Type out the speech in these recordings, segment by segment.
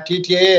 TTA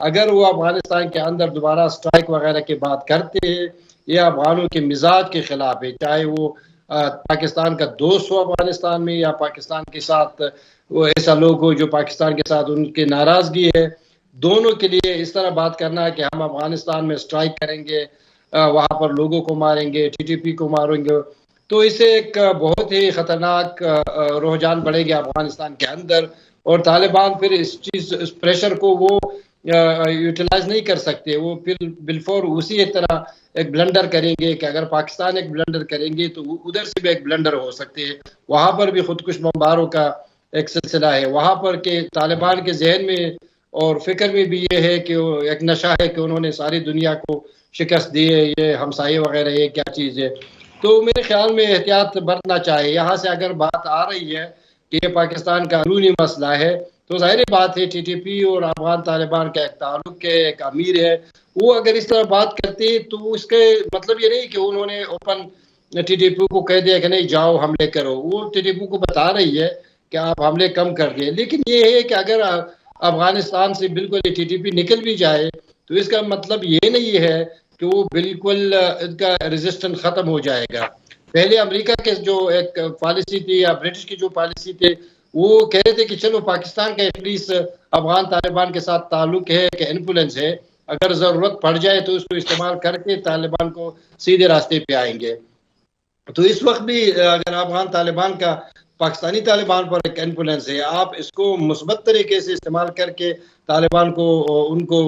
اگر وہ افغانستان کے اندر دوبارہ سٹرائک وغیرہ کی بات کرتے ہیں، یہ افغانوں کے مزاج کے خلاف ہے، چاہے وہ پاکستان کا دوست ہو افغانستان میں، یا پاکستان کے ساتھ وہ ایسا لوگ ہو جو پاکستان کے ساتھ ان کی ناراضگی ہے، دونوں کے لیے اس طرح بات کرنا ہے کہ ہم افغانستان میں سٹرائک کریں گے، وہاں پر لوگوں کو ماریں گے، ٹی ٹی پی کو ماریں گے، تو اسے ایک بہت ہی خطرناک رجحان بڑھے گا افغانستان کے اندر، اور طالبان پھر اس پریشر کو وہ یوٹیلائز نہیں کر سکتے، وہ پھر بالفور اسی طرح ایک بلنڈر کریں گے کہ اگر پاکستان ایک بلنڈر کریں گے تو ادھر سے بھی ایک بلنڈر ہو سکتے ہیں، وہاں پر بھی خودکش بمباروں کا ایک سلسلہ ہے وہاں پر، کہ طالبان کے ذہن میں اور فکر میں بھی یہ ہے کہ ایک نشہ ہے کہ انہوں نے ساری دنیا کو شکست دی ہے، یہ ہمسائے وغیرہ یہ کیا چیز ہے، تو میرے خیال میں احتیاط برتنا چاہیے۔ یہاں سے اگر بات آ رہی ہے کہ یہ پاکستان کا اندرونی مسئلہ ہے، تو ظاہر بات ہے ٹی ٹی پی اور افغان طالبان کا ایک تعلق ہے، ایک امیر ہے، وہ اگر اس طرح بات کرتے تو اس کے مطلب یہ نہیں کہ انہوں نے اوپن ٹی ٹی پی کو کہہ دیا کہ نہیں جاؤ حملے کرو، وہ ٹی ٹی پی کو بتا رہی ہے کہ آپ حملے کم کر دیں، لیکن یہ ہے کہ اگر افغانستان سے بالکل ٹی ٹی پی نکل بھی جائے تو اس کا مطلب یہ نہیں ہے کہ وہ بالکل ان کا ریزسٹنس ختم ہو جائے گا۔ پہلے امریکہ کے جو ایک پالیسی تھی یا برٹش کی جو پالیسی تھی، وہ کہہ رہے تھے کہ چلو پاکستان کا ایٹ لیسٹ افغان طالبان کے ساتھ تعلق ہے، کہ انفلوئنس ہے، اگر ضرورت پڑ جائے تو اس کو استعمال کر کے طالبان کو سیدھے راستے پہ آئیں گے۔ تو اس وقت بھی اگر افغان طالبان کا پاکستانی طالبان پر ایک انفلوئنس ہے، آپ اس کو مثبت طریقے سے استعمال کر کے طالبان کو ان کو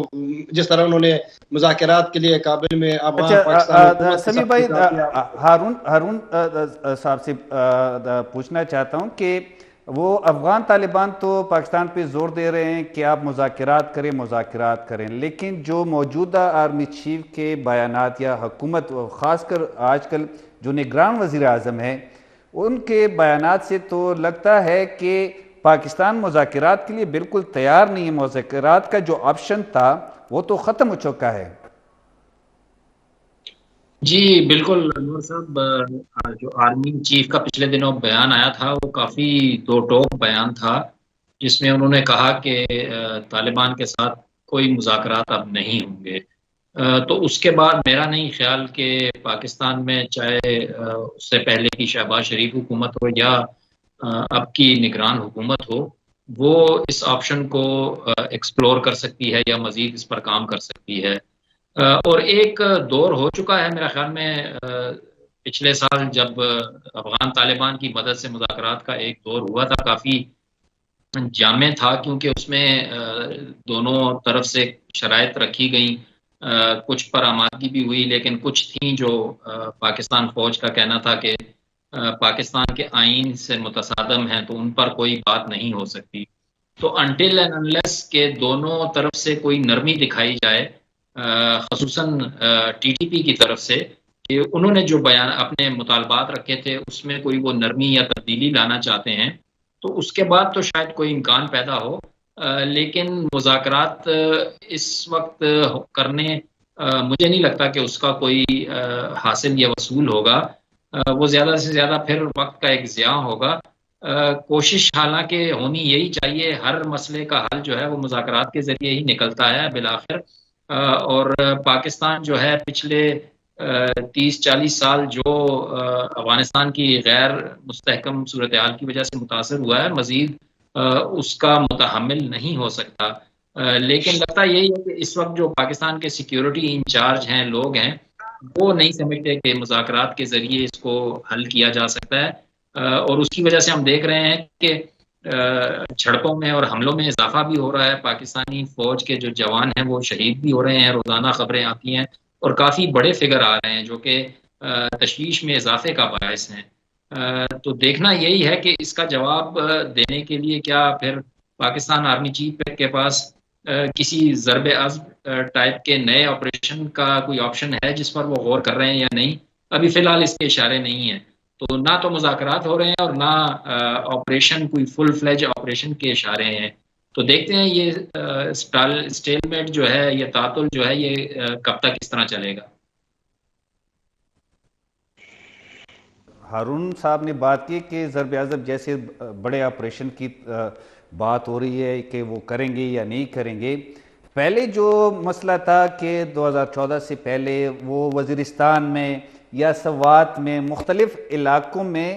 جس طرح انہوں نے مذاکرات کے لیے کابل میں افغان پاکستانی اچھا حکومت کے سمیع ساتھ بھائی، مذاکرات، ہارون صاحب سے پوچھنا چاہتا ہوں کہ وہ افغان طالبان تو پاکستان پہ زور دے رہے ہیں کہ آپ مذاکرات کریں، لیکن جو موجودہ آرمی چیف کے بیانات یا حکومت خاص کر آج کل جو نگران وزیر اعظم ہیں ان کے بیانات سے تو لگتا ہے کہ پاکستان مذاکرات کے لیے بالکل تیار نہیں ہے، مذاکرات کا جو آپشن تھا وہ تو ختم ہو چکا ہے۔ جی بالکل انور صاحب، جو آرمی چیف کا پچھلے دنوں بیان آیا تھا وہ کافی دو ٹوک بیان تھا، جس میں انہوں نے کہا کہ طالبان کے ساتھ کوئی مذاکرات اب نہیں ہوں گے۔ تو اس کے بعد میرا نہیں خیال کہ پاکستان میں چاہے اس سے پہلے کی شہباز شریف حکومت ہو یا اب کی نگران حکومت ہو، وہ اس آپشن کو ایکسپلور کر سکتی ہے یا مزید اس پر کام کر سکتی ہے۔ اور ایک دور ہو چکا ہے میرا خیال میں، پچھلے سال جب افغان طالبان کی مدد سے مذاکرات کا ایک دور ہوا تھا، کافی جامع تھا، کیونکہ اس میں دونوں طرف سے شرائط رکھی گئیں، کچھ پر آمادگی بھی ہوئی، لیکن کچھ تھیں جو پاکستان فوج کا کہنا تھا کہ پاکستان کے آئین سے متصادم ہیں، تو ان پر کوئی بات نہیں ہو سکتی۔ تو انٹل اینڈ انلیس کہ دونوں طرف سے کوئی نرمی دکھائی جائے، خصوصاً ٹی ٹی پی کی طرف سے، کہ انہوں نے جو بیان اپنے مطالبات رکھے تھے اس میں کوئی وہ نرمی یا تبدیلی لانا چاہتے ہیں، تو اس کے بعد تو شاید کوئی امکان پیدا ہو، لیکن مذاکرات اس وقت کرنے مجھے نہیں لگتا کہ اس کا کوئی حاصل یا وصول ہوگا، وہ زیادہ سے زیادہ پھر وقت کا ایک ضیاع ہوگا۔ کوشش حالانکہ ہونی یہی چاہیے، ہر مسئلے کا حل جو ہے وہ مذاکرات کے ذریعے ہی نکلتا ہے بالآخر، اور پاکستان جو ہے پچھلے 30-40 سال جو افغانستان کی غیر مستحکم صورتحال کی وجہ سے متاثر ہوا ہے، مزید اس کا متحمل نہیں ہو سکتا۔ لیکن لگتا یہی ہے کہ اس وقت جو پاکستان کے سیکیورٹی انچارج ہیں، لوگ ہیں، وہ نہیں سمجھتے کہ مذاکرات کے ذریعے اس کو حل کیا جا سکتا ہے، اور اس کی وجہ سے ہم دیکھ رہے ہیں کہ جھڑپوں میں اور حملوں میں اضافہ بھی ہو رہا ہے، پاکستانی فوج کے جو جوان ہیں وہ شہید بھی ہو رہے ہیں، روزانہ خبریں آتی ہیں اور کافی بڑے فگر آ رہے ہیں جو کہ تشویش میں اضافے کا باعث ہیں۔ تو دیکھنا یہی ہے کہ اس کا جواب دینے کے لیے کیا پھر پاکستان آرمی چیف کے پاس کسی ضرب عضب ٹائپ کے نئے آپریشن کا کوئی آپشن ہے جس پر وہ غور کر رہے ہیں یا نہیں۔ ابھی فی الحال اس کے اشارے نہیں ہیں، تو نہ تو مذاکرات ہو رہے ہیں اور نہ آپریشن کوئی فل فلیج آپریشن کے اشارے ہیں۔ تو دیکھتے ہیں یہ اسٹیل میٹ جو ہے، یہ تعطل جو ہے، یہ کب تک اس طرح چلے گا۔ ہارون صاحب نے بات کی کہ ضرب عضب جیسے بڑے آپریشن کی بات ہو رہی ہے کہ وہ کریں گے یا نہیں کریں گے۔ پہلے جو مسئلہ تھا کہ 2014 سے پہلے وہ وزیرستان میں یا سوات میں مختلف علاقوں میں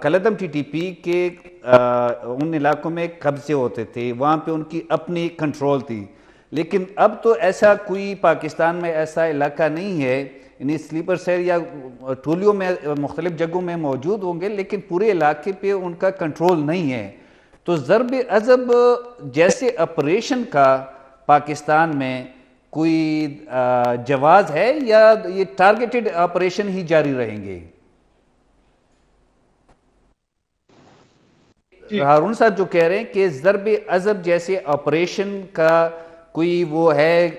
کالعدم ٹی ٹی پی کے ان علاقوں میں قبضے ہوتے تھے، وہاں پہ ان کی اپنی کنٹرول تھی. لیکن اب تو ایسا کوئی پاکستان میں ایسا علاقہ نہیں ہے، یعنی سلیپر سیل یا ٹولیوں میں مختلف جگہوں میں موجود ہوں گے لیکن پورے علاقے پہ ان کا کنٹرول نہیں ہے. تو ضرب عضب جیسے آپریشن کا پاکستان میں کوئی جواز ہے یا یہ ٹارگیٹڈ آپریشن ہی جاری رہیں گے؟ ہارون صاحب جو کہہ رہے ہیں کہ ضرب عضب جیسے آپریشن کا کوئی وہ ہے،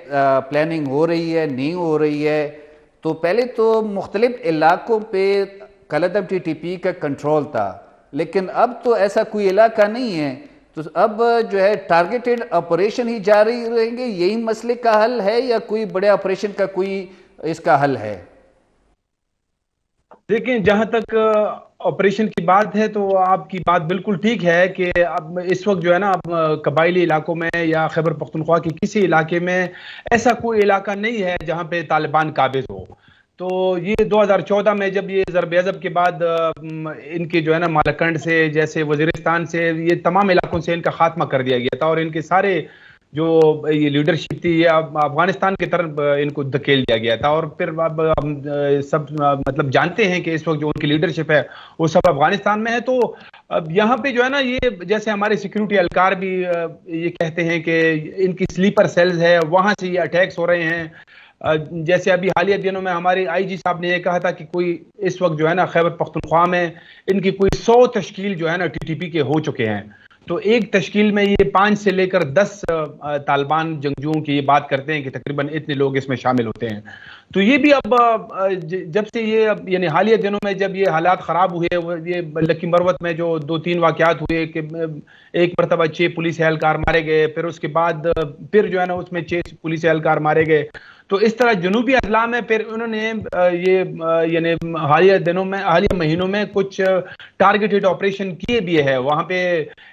پلاننگ ہو رہی ہے نہیں ہو رہی ہے، تو پہلے تو مختلف علاقوں پہ کالعدم ٹی ٹی پی کا کنٹرول تھا لیکن اب تو ایسا کوئی علاقہ نہیں ہے، تو اب جو ہے ٹارگیٹڈ آپریشن ہی جاری رہیں گے، یہی مسئلے کا حل ہے یا کوئی بڑے آپریشن کا کوئی اس کا حل ہے؟ دیکھیں، جہاں تک آپریشن کی بات ہے تو آپ کی بات بالکل ٹھیک ہے کہ اب اس وقت جو ہے نا اب قبائلی علاقوں میں یا خیبر پختونخوا کے کسی علاقے میں ایسا کوئی علاقہ نہیں ہے جہاں پہ طالبان قابض ہو. تو یہ 2014 میں جب یہ ضرب عضب کے بعد ان کے جو ہے نا مالکنڈ سے، جیسے وزیرستان سے، یہ تمام علاقوں سے ان کا خاتمہ کر دیا گیا تھا اور ان کے سارے جو یہ لیڈرشپ تھی یہ افغانستان کی طرف ان کو دھکیل دیا گیا تھا. اور پھر اب ہم سب مطلب جانتے ہیں کہ اس وقت جو ان کی لیڈرشپ ہے وہ سب افغانستان میں ہے. تو اب یہاں پہ جو ہے نا یہ جیسے ہمارے سیکیورٹی اہلکار بھی یہ کہتے ہیں کہ ان کی سلیپر سیلز ہے، وہاں سے یہ اٹیکس ہو رہے ہیں. جیسے ابھی حالیہ دنوں میں ہمارے آئی جی صاحب نے یہ کہا تھا کہ کوئی اس وقت جو ہے نا خیبر پختونخوا میں ان کی کوئی 100 تشکیل جو ہے نا ٹی ٹی پی کے ہو چکے ہیں. تو ایک تشکیل میں یہ 5 سے لے کر 10 طالبان جنگجوؤں کی یہ بات کرتے ہیں کہ تقریباً اتنے لوگ اس میں شامل ہوتے ہیں. تو یہ بھی اب جب سے یہ یعنی حالیہ دنوں میں جب یہ حالات خراب ہوئے، یہ لکی مروت میں جو 2-3 واقعات ہوئے کہ ایک مرتبہ 6 پولیس اہلکار مارے گئے، پھر اس کے بعد پھر جو ہے نا اس میں 6 پولیس اہلکار مارے گئے. تو اس طرح جنوبی اضلاع میں پھر انہوں نے یہ یعنی حالیہ مہینوں میں کچھ ٹارگیٹڈ آپریشن کیے بھی ہے. وہاں پہ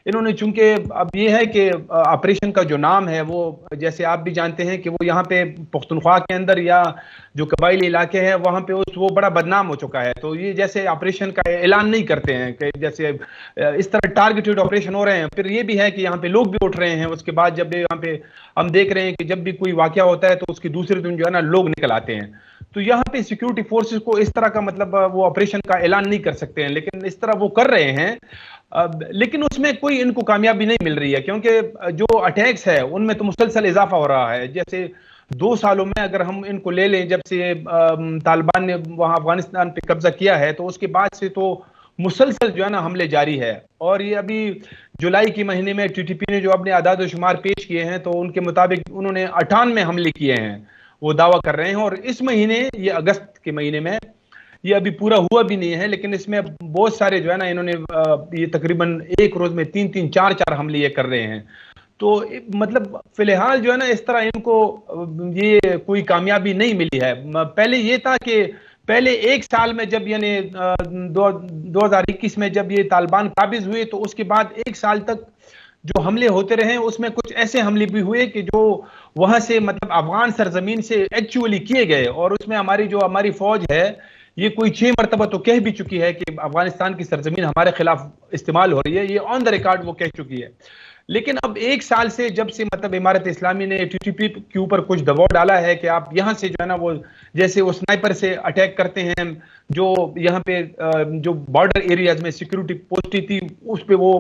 انہوں نے چونکہ اب یہ ہے کہ آپریشن کا جو نام ہے وہ جیسے آپ بھی جانتے ہیں کہ وہ یہاں پہ پختونخوا کے اندر یا جو قبائلی علاقے ہیں وہاں پہ وہ بڑا بدنام ہو چکا ہے. تو یہ جیسے آپریشن کا اعلان نہیں کرتے ہیں کہ جیسے اس طرح ٹارگیٹڈ آپریشن ہو رہے ہیں. پھر یہ بھی ہے کہ یہاں پہ لوگ بھی اٹھ رہے ہیں. اس کے بعد جب یہاں پہ ہم دیکھ رہے ہیں کہ جب بھی کوئی واقعہ ہوتا ہے تو اس کی دوسرے دن جو ہے نا لوگ نکل آتے ہیں. تو یہاں پہ سیکیورٹی فورسز کو اس طرح کا مطلب وہ آپریشن کا اعلان نہیں کر سکتے ہیں، لیکن اس طرح وہ کر رہے ہیں. لیکن اس میں کوئی ان کو کامیابی نہیں مل رہی ہے کیونکہ جو اٹیکس ہے ان میں تو مسلسل اضافہ ہو رہا ہے. جیسے 2 سالوں میں اگر ہم ان کو لے لیں جب سے طالبان نے وہاں افغانستان پہ قبضہ کیا ہے تو اس کے بعد سے تو مسلسل جو ہے نا حملے جاری ہے. اور یہ ابھی جولائی کے مہینے میں ٹی ٹی پی نے جو اپنے اعداد و شمار پیش کیے ہیں تو ان کے مطابق انہوں نے 98 حملے کیے ہیں، وہ دعویٰ کر رہے ہیں. اور اس مہینے یہ اگست کے مہینے میں یہ ابھی پورا ہوا بھی نہیں ہے لیکن اس میں بہت سارے جو ہے نا انہوں نے یہ تقریباً ایک روز میں 3-3 4-4 حملے یہ کر رہے ہیں. تو مطلب فی الحال جو ہے نا اس طرح ان کو یہ کوئی کامیابی نہیں ملی ہے. پہلے یہ تھا کہ پہلے 1 سال میں جب یعنی 2021 میں جب یہ طالبان قابض ہوئے تو اس کے بعد 1 سال تک جو حملے ہوتے رہے اس میں کچھ ایسے حملے بھی ہوئے کہ جو وہاں سے مطلب افغان سرزمین سے ایکچولی کیے گئے. اور اس میں ہماری فوج ہے یہ کوئی 6 مرتبہ تو کہہ بھی چکی ہے کہ افغانستان کی سرزمین ہمارے خلاف استعمال ہو رہی ہے، یہ آن دا ریکارڈ وہ کہہ چکی ہے. لیکن اب 1 سال سے جب سے مطلب امارت اسلامی نے ٹی ٹی پی کے اوپر کچھ دباؤ ڈالا ہے کہ آپ یہاں سے جو ہے نا وہ جیسے وہ سنائپر سے اٹیک کرتے ہیں، جو یہاں پہ جو بارڈر ایریاز میں سیکیورٹی پوسٹی تھی اس پہ وہ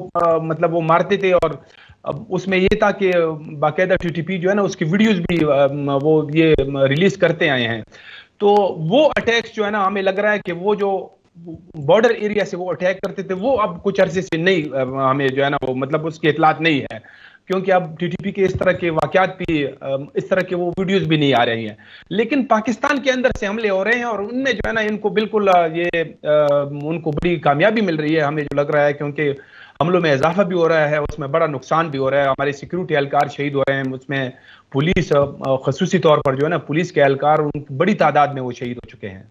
مطلب وہ مارتے تھے. اور اس میں یہ تھا کہ باقاعدہ ٹی ٹی پی جو ہے نا اس کی ویڈیوز بھی وہ یہ ریلیز کرتے آئے ہیں. تو وہ اٹیکس جو ہے نا ہمیں لگ رہا ہے کہ وہ جو بارڈر ایریا سے وہ اٹیک کرتے تھے وہ اب کچھ عرصے سے نہیں ہمیں جو ہے نا وہ مطلب اس کی اطلاعات نہیں ہے کیونکہ اب ٹی ٹی پی کے اس طرح کے واقعات بھی اس طرح کے وہ ویڈیوز بھی نہیں آ رہی ہیں. لیکن پاکستان کے اندر سے حملے ہو رہے ہیں اور ان میں جو ہے نا ان کو بالکل یہ ان کو بڑی کامیابی مل رہی ہے ہمیں جو لگ رہا ہے، کیونکہ حملوں میں اضافہ بھی ہو رہا ہے، اس میں بڑا نقصان بھی ہو رہا ہے. ہمارے سیکیورٹی اہلکار شہید ہو رہے ہیں، اس میں پولیس خصوصی طور پر جو ہے نا پولیس کے اہلکار ان کی بڑی تعداد میں وہ شہید ہو چکے ہیں.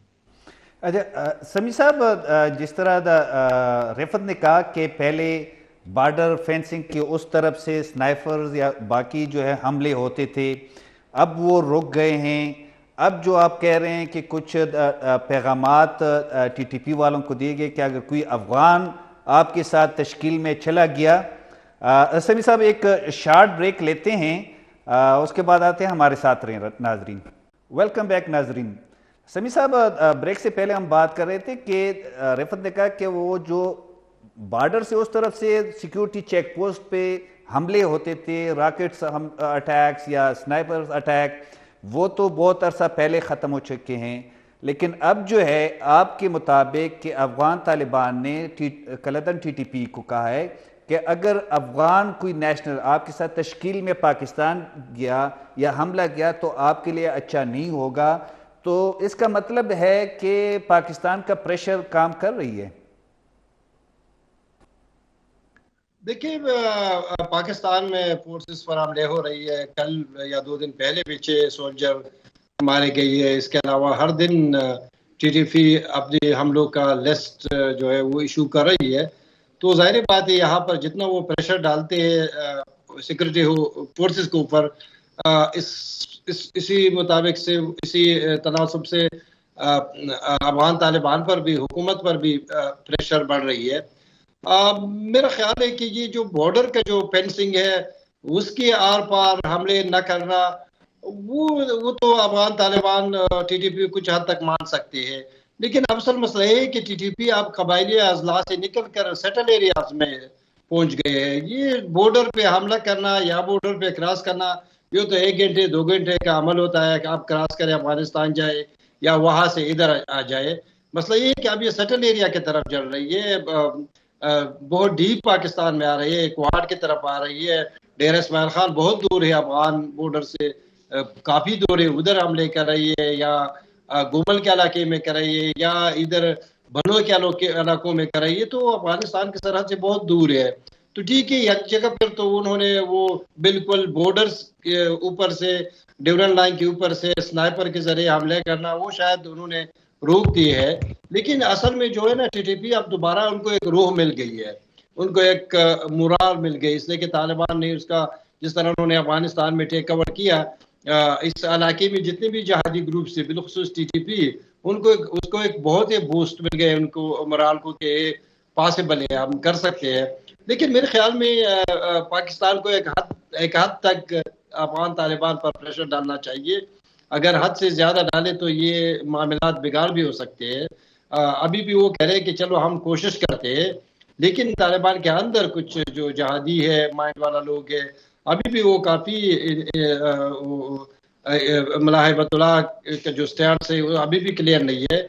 اچھا سمیع صاحب، جس طرح رفت نے کہا کہ پہلے بارڈر فینسنگ کے اس طرف سے سنائپرز یا باقی جو ہے حملے ہوتے تھے، اب وہ رک گئے ہیں. اب جو آپ کہہ رہے ہیں کہ کچھ پیغامات ٹی ٹی پی والوں کو دیے گئے کہ اگر کوئی افغان آپ کے ساتھ تشکیل میں چلا گیا. سمیع صاحب ایک شارٹ بریک لیتے ہیں، اس کے بعد آتے ہیں، ہمارے ساتھ رہیں ناظرین. ویلکم بیک ناظرین. سمیع صاحب بریک سے پہلے ہم بات کر رہے تھے کہ رفت نے کہا کہ وہ جو بارڈر سے اس طرف سے سیکیورٹی چیک پوسٹ پہ حملے ہوتے تھے، راکٹس اٹیکس یا سنائپرز اٹیک، وہ تو بہت عرصہ پہلے ختم ہو چکے ہیں. لیکن اب جو ہے آپ کے مطابق کہ افغان طالبان نے کلعدم ٹی ٹی پی کو کہا ہے کہ اگر افغان کوئی نیشنل آپ کے ساتھ تشکیل میں پاکستان گیا یا حملہ گیا تو آپ کے لیے اچھا نہیں ہوگا. تو اس کا مطلب ہے کہ پاکستان کا پریشر کام کر رہی ہے. دیکھیے پاکستان میں فورسز پر حملے ہو رہی ہے. کل یا 2 دن پہلے بھی 6 سولجر مارے گئی ہے. اس کے علاوہ ہر دن ٹی ٹی پی اپنی حملوں کا لسٹ جو ہے وہ ایشو کر رہی ہے. تو ظاہر بات ہے یہاں پر جتنا وہ پریشر ڈالتے ہیں سیکورٹی فورسز کے اوپر، اسی مطابق سے اسی تناسب سے افغان طالبان پر بھی، حکومت پر بھی پریشر بڑھ رہی ہے. میرا خیال ہے کہ یہ جو بارڈر کا جو فینسنگ ہے اس کے آر پار حملے نہ کرنا، وہ تو Afghan Taliban T T P کچھ حد تک مان سکتے ہیں. لیکن اصل مسئلہ ہے کہ ٹی ٹی پی اب قبائلی اضلاع سے نکل کر سیٹل ایریاز میں پہنچ گئے ہیں. یہ بارڈر پہ حملہ کرنا یا بارڈر پہ کراس کرنا، یہ تو 1 گھنٹے 2 گھنٹے کا عمل ہوتا ہے کہ آپ کراس کریں افغانستان جائے یا وہاں سے ادھر آ جائے. مسئلہ یہ ہے کہ اب یہ سیٹل ایریا کی طرف چل رہی ہے، بہت ڈیپ پاکستان میں آ رہی ہے، کوارڈ کی طرف آ رہی ہے. ڈیر اسماعیل خان بہت دور ہے افغان بارڈر سے، کافی دور ہے، ادھر حملے کر رہی ہے، یا گومل کے علاقے میں کر رہی ہے، یا ادھر بنو کے علاقوں میں کر رہی ہے. تو افغانستان کی سرحد سے بہت دور ہے. تو ٹھیک ہے ایک جگہ پر تو انہوں نے وہ بالکل بارڈرز کے اوپر سے، ڈیورن لائن کے اوپر سے سنائپر کے ذریعے حملے کرنا وہ شاید انہوں نے روک دی ہے. لیکن اصل میں جو ہے نا ٹی ٹی پی اب دوبارہ ان کو ایک روح مل گئی ہے، ان کو ایک مورال مل گئی، اس لیے کہ طالبان نے اس کا جس طرح انہوں نے افغانستان میں ٹیک اوور کیا، اس علاقے میں جتنے بھی جہادی گروپ سے بالخصوص ٹی ٹی پی ان کو اس کو ایک بہت ہی بوسٹ مل گئے، ان کو مورال کو کہ پاسبل ہے، ہم کر سکتے ہیں. لیکن میرے خیال میں پاکستان کو ایک حد تک افغان طالبان پر پریشر ڈالنا چاہیے. اگر حد سے زیادہ ڈالے تو یہ معاملات بگاڑ بھی ہو سکتے ہیں. ابھی بھی وہ کہہ رہے ہیں کہ چلو ہم کوشش کرتے ہیں، لیکن طالبان کے اندر کچھ جو جہادی ہے، مائنڈ والا لوگ ہے، ابھی بھی وہ کافی ملاحبت اللہ کا جو سٹینڈ ہے وہ ابھی بھی کلیئر نہیں ہے.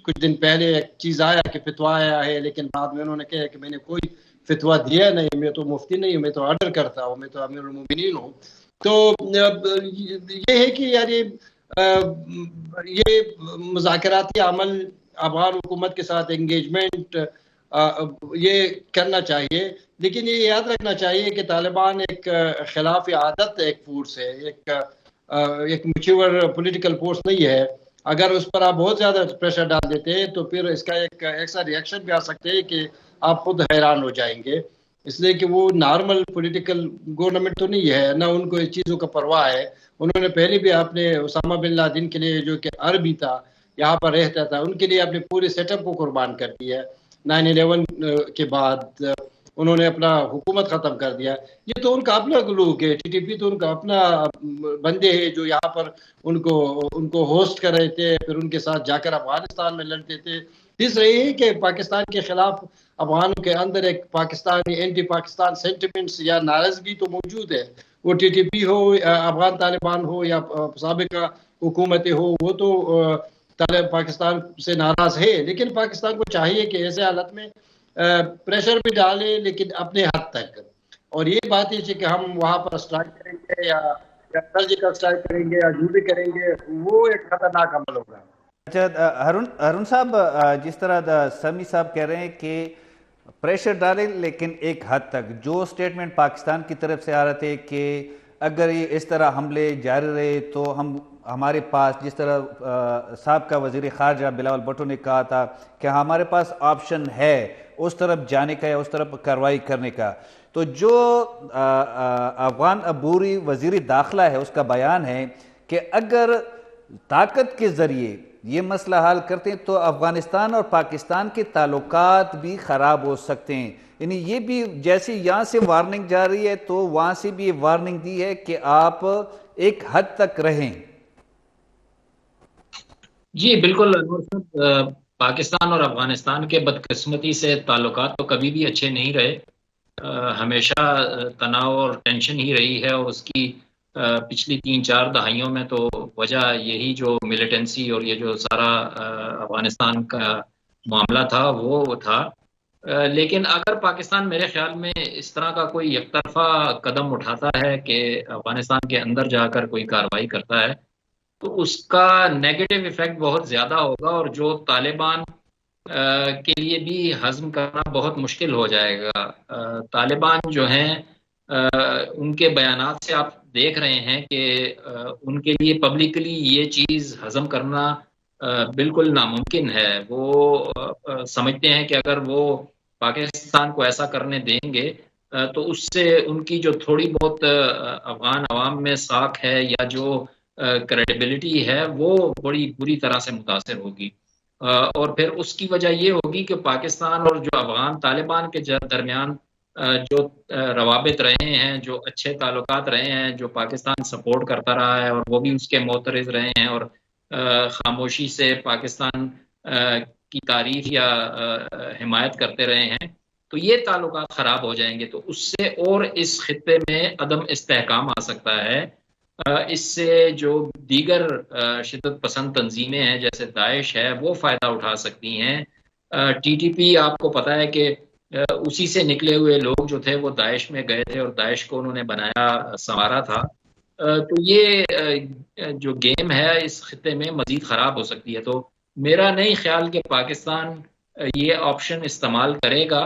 کچھ دن پہلے ایک چیز آیا کہ فتویٰ آیا ہے، لیکن بعد میں انہوں نے کہا کہ میں نے کوئی فتویٰ دیا نہیں، میں تو مفتی نہیں ہوں، میں تو آرڈر کرتا ہوں، میں تو امیر المومنین ہوں. تو یہ ہے کہ یار یہ مذاکراتی عمل، افغان حکومت کے ساتھ انگیجمنٹ یہ کرنا چاہیے. لیکن یہ یاد رکھنا چاہیے کہ طالبان ایک خلاف عادت ایک فورس ہے، ایک میچور پولیٹیکل فورس نہیں ہے. اگر اس پر آپ بہت زیادہ پریشر ڈال دیتے ہیں تو پھر اس کا ایک ایسا ریئیکشن بھی آ سکتے ہیں کہ آپ خود حیران ہو جائیں گے. اس لیے کہ وہ نارمل پولیٹیکل گورنمنٹ تو نہیں ہے، نہ ان کو اس چیزوں کا پرواہ ہے. انہوں نے پہلے بھی اپنے اسامہ بن لادن کے لیے جو کہ عربی تھا، یہاں پر رہتا تھا، ان کے لیے اپنے پورے سیٹ اپ کو قربان کر دیا. 9/11 کے بعد انہوں نے اپنا حکومت ختم کر دیا. یہ تو ان کا اپنا لوگ ہے، ٹی ٹی پی تو ان کا اپنا بندے ہیں جو یہاں پر ان کو ہوسٹ کر رہے تھے، پھر ان کے ساتھ جا کر افغانستان میں لڑتے تھے. تیسرا یہ ہے کہ پاکستان کے خلاف افغانوں کے اندر ایک پاکستانی اینٹی پاکستان سینٹیمنٹس یا ناراضگی تو موجود ہے. وہ ٹی ٹی پی ہو، افغان طالبان ہو یا سابقہ حکومتیں ہو، وہ تو پاکستان سے ناراض ہے. لیکن پاکستان کو چاہیے کہ ایسے حالت میں پریشر بھی ڈالے، لیکن اپنے حد تک. اور یہ بات ہے کہ ہم وہاں پر اسٹرائک کریں گے یا سرجیکل اسٹرائک کریں گے یا جو بھی کریں گے، وہ ایک خطرناک عمل ہوگا. اچھا ہارون صاحب، جس طرح سمیع صاحب کہہ رہے ہیں کہ پریشر ڈالیں لیکن ایک حد تک، جو سٹیٹمنٹ پاکستان کی طرف سے آ رہے تھے کہ اگر یہ اس طرح حملے جاری رہے تو ہم ہمارے پاس جس طرح سابقہ وزیر خارجہ بلاول بھٹو نے کہا تھا کہ ہمارے پاس آپشن ہے اس طرف جانے کا یا اس طرف کارروائی کرنے کا، تو جو افغان عبوری وزیر داخلہ ہے اس کا بیان ہے کہ اگر طاقت کے ذریعے یہ مسئلہ حل کرتے ہیں تو افغانستان اور پاکستان کے تعلقات بھی خراب ہو سکتے ہیں، یعنی یہ بھی جیسے یہاں سے وارننگ جا رہی ہے تو وہاں سے بھی یہ وارننگ دی ہے کہ آپ ایک حد تک رہیں۔ جی بالکل انور صاحب، پاکستان اور افغانستان کے بدقسمتی سے تعلقات تو کبھی بھی اچھے نہیں رہے، ہمیشہ تناؤ اور ٹینشن ہی رہی ہے، اور اس کی پچھلی 3-4 دہائیوں میں تو وجہ یہی جو ملیٹنسی اور یہ جو سارا افغانستان کا معاملہ تھا وہ تھا۔ لیکن اگر پاکستان میرے خیال میں اس طرح کا کوئی یک طرفہ قدم اٹھاتا ہے کہ افغانستان کے اندر جا کر کوئی کارروائی کرتا ہے تو اس کا نیگیٹو ایفیکٹ بہت زیادہ ہوگا، اور جو طالبان کے لیے بھی ہضم کرنا بہت مشکل ہو جائے گا۔ طالبان جو ہیں ان کے بیانات سے آپ دیکھ رہے ہیں کہ ان کے لیے پبلکلی یہ چیز ہضم کرنا بالکل ناممکن ہے۔ وہ سمجھتے ہیں کہ اگر وہ پاکستان کو ایسا کرنے دیں گے تو اس سے ان کی جو تھوڑی بہت افغان عوام میں ساکھ ہے یا جو کریڈیبلٹی ہے وہ بڑی بری طرح سے متاثر ہوگی، اور پھر اس کی وجہ یہ ہوگی کہ پاکستان اور جو افغان طالبان کے درمیان جو روابط رہے ہیں، جو اچھے تعلقات رہے ہیں، جو پاکستان سپورٹ کرتا رہا ہے اور وہ بھی اس کے معترض رہے ہیں اور خاموشی سے پاکستان کی تعریف یا حمایت کرتے رہے ہیں، تو یہ تعلقات خراب ہو جائیں گے تو اس سے اور اس خطے میں عدم استحکام آ سکتا ہے۔ اس سے جو دیگر شدت پسند تنظیمیں ہیں جیسے داعش ہے وہ فائدہ اٹھا سکتی ہیں۔ ٹی ٹی پی آپ کو پتہ ہے کہ اسی سے نکلے ہوئے لوگ جو تھے وہ داعش میں گئے تھے اور داعش کو انہوں نے بنایا سنوارا تھا، تو یہ جو گیم ہے اس خطے میں مزید خراب ہو سکتی ہے۔ تو میرا نہیں خیال کہ پاکستان یہ آپشن استعمال کرے گا،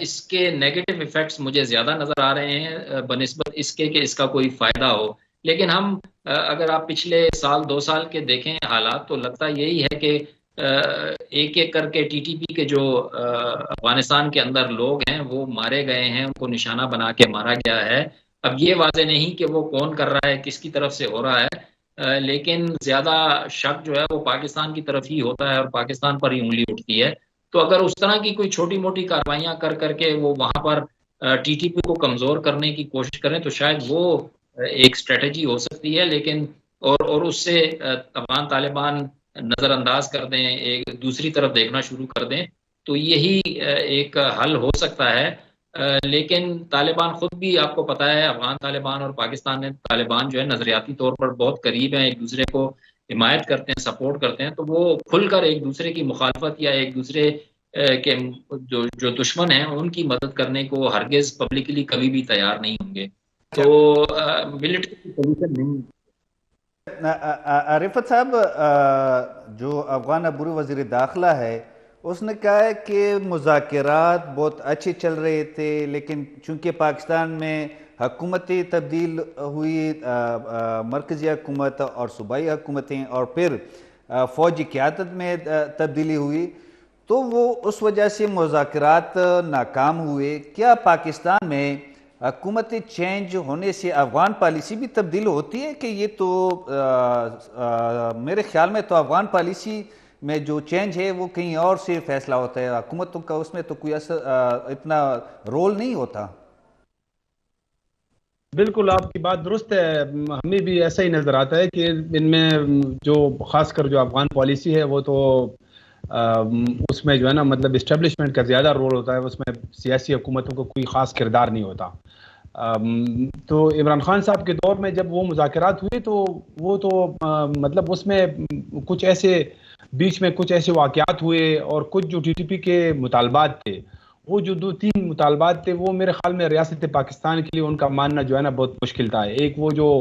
اس کے نیگیٹو ایفیکٹس مجھے زیادہ نظر آ رہے ہیں بنسبت اس کے کہ اس کا کوئی فائدہ ہو۔ لیکن ہم اگر آپ پچھلے 1-2 سال کے دیکھیں حالات تو لگتا یہی ہے کہ ایک ایک کر کے ٹی ٹی پی کے جو افغانستان کے اندر لوگ ہیں وہ مارے گئے ہیں، ان کو نشانہ بنا کے مارا گیا ہے۔ اب یہ واضح نہیں کہ وہ کون کر رہا ہے، کس کی طرف سے ہو رہا ہے، لیکن زیادہ شک جو ہے وہ پاکستان کی طرف ہی ہوتا ہے اور پاکستان پر ہی انگلی اٹھتی ہے۔ تو اگر اس طرح کی کوئی چھوٹی موٹی کارروائیاں کر کے وہ وہاں پر ٹی ٹی پی کو کمزور کرنے کی کوشش کریں تو شاید وہ ایک اسٹریٹجی ہو سکتی ہے، لیکن اور اس سے افغان طالبان نظر انداز کر دیں، ایک دوسری طرف دیکھنا شروع کر دیں تو یہی ایک حل ہو سکتا ہے۔ لیکن طالبان خود بھی آپ کو پتہ ہے، افغان طالبان اور پاکستان طالبان جو ہے نظریاتی طور پر بہت قریب ہیں، ایک دوسرے کو حمایت کرتے ہیں، سپورٹ کرتے ہیں، تو وہ کھل کر ایک دوسرے کی مخالفت یا ایک دوسرے کے جو دشمن ہیں ان کی مدد کرنے کو ہرگز پبلکلی کبھی بھی تیار نہیں ہوں گے۔ تو ملٹری کی سولوشن نہیں۔ رفت صاحب، جو افغان عبوری وزیر داخلہ ہے اس نے کہا ہے کہ مذاکرات بہت اچھے چل رہے تھے، لیکن چونکہ پاکستان میں حکومتیں تبدیل ہوئی، مرکزی حکومت اور صوبائی حکومتیں، اور پھر فوجی قیادت میں تبدیلی ہوئی تو وہ اس وجہ سے مذاکرات ناکام ہوئے۔ کیا پاکستان میں حکومت چینج ہونے سے افغان پالیسی بھی تبدیل ہوتی ہے؟ کہ یہ تو میرے خیال میں تو افغان پالیسی میں جو چینج ہے وہ کہیں اور سے فیصلہ ہوتا ہے، حکومتوں کا اس میں تو کوئی اتنا رول نہیں ہوتا۔ بالکل آپ کی بات درست ہے، ہمیں بھی ایسا ہی نظر آتا ہے کہ ان میں جو خاص کر جو افغان پالیسی ہے وہ تو اس میں جو ہے نا مطلب اسٹیبلشمنٹ کا زیادہ رول ہوتا ہے، اس میں سیاسی حکومتوں کو کوئی خاص کردار نہیں ہوتا۔ تو عمران خان صاحب کے دور میں جب وہ مذاکرات ہوئے تو وہ تو مطلب اس میں کچھ ایسے بیچ میں کچھ ایسے واقعات ہوئے اور کچھ جو ٹی ٹی پی کے مطالبات تھے، وہ جو 2-3 مطالبات تھے وہ میرے خیال میں ریاست پاکستان کے لیے ان کا ماننا جو ہے نا بہت مشکل تھا۔ ایک وہ جو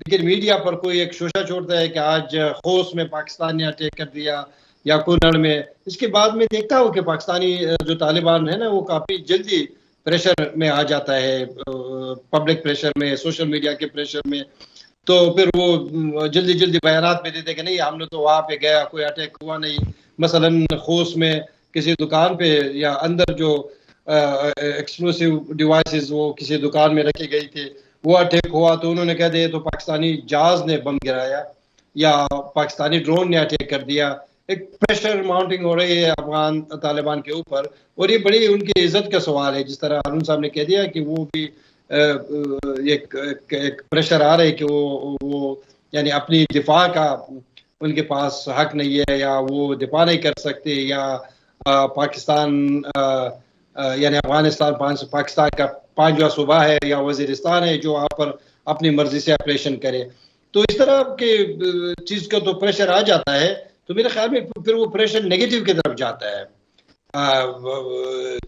لیکن میڈیا پر کوئی ایک شوشہ چھوڑتا ہے کہ آج خوست میں پاکستان نے اٹیک کر دیا یا کنڑ میں. اس کے بعد میں دیکھتا ہوں کہ پاکستانی جو طالبان ہے نا وہ کافی جلدی پریشر میں آ جاتا ہے, پبلک پریشر میں, سوشل میڈیا کے پریشر میں. تو پھر وہ جلدی بیانات میں دیتے کہ نہیں ہم نے تو وہاں پہ گیا, کوئی اٹیک ہوا نہیں. مثلا خوست میں کسی دکان پہ یا اندر جو ایکسپلوسیو ڈیوائسز وہ کسی دکان میں رکھی گئی تھی, وہ اٹیک ہوا تو انہوں نے کہہ دیا تو پاکستانی جہاز نے بم گرایا یا پاکستانی ڈرون نے اٹیک کر دیا. ایک پریشر ماؤنٹنگ ہو رہی ہے افغان طالبان کے اوپر, اور یہ بڑی ان کی عزت کا سوال ہے. جس طرح ہارون صاحب نے کہہ دیا کہ وہ بھی ایک پریشر آ رہا ہے کہ وہ یعنی اپنی دفاع کا ان کے پاس حق نہیں ہے, یا وہ دفاع نہیں کر سکتے, یا پاکستان یعنی افغانستان پاکستان کا 5واں صوبہ ہے یا وزیرستان ہے جو وہاں پر اپنی مرضی سے آپریشن کرے. تو اس طرح کے چیز کا تو پریشر آ جاتا ہے, تو میرے خیال میں پھر وہ پریشر نیگیٹو کی طرف جاتا ہے.